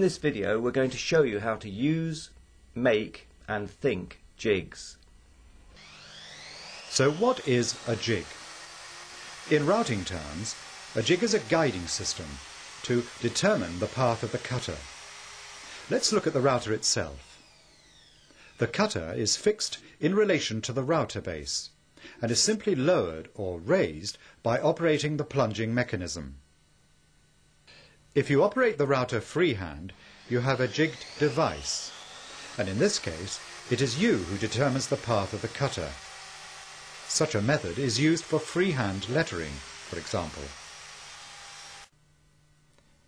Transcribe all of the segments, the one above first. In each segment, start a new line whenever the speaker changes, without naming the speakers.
In this video we're going to show you how to use, make and think jigs.
So what is a jig? In routing terms, a jig is a guiding system to determine the path of the cutter. Let's look at the router itself. The cutter is fixed in relation to the router base and is simply lowered or raised by operating the plunging mechanism. If you operate the router freehand, you have a jigged device, and in this case it is you who determines the path of the cutter. Such a method is used for freehand lettering, for example.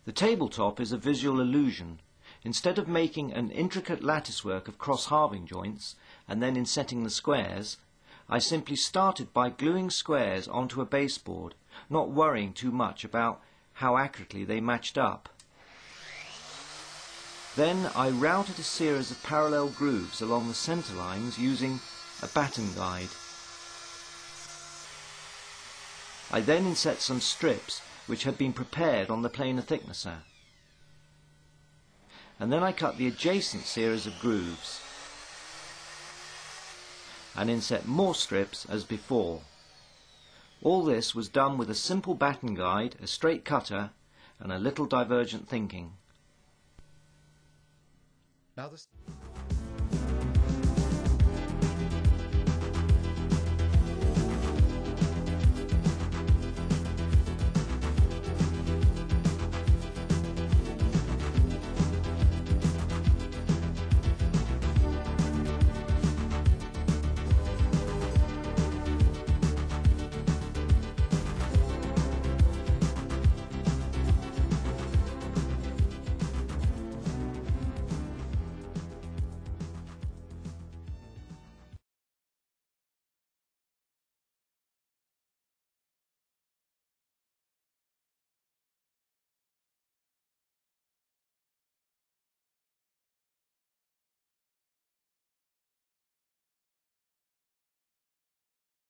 The tabletop is a visual illusion. Instead of making an intricate latticework of cross-halving joints and then insetting the squares, I simply started by gluing squares onto a baseboard, not worrying too much about how accurately they matched up. Then I routed a series of parallel grooves along the centre lines using a Batten guide. I then inset some strips which had been prepared on the planer thicknesser. And then I cut the adjacent series of grooves and inset more strips as before. All this was done with a simple Batten guide, a straight cutter and a little divergent thinking.
Now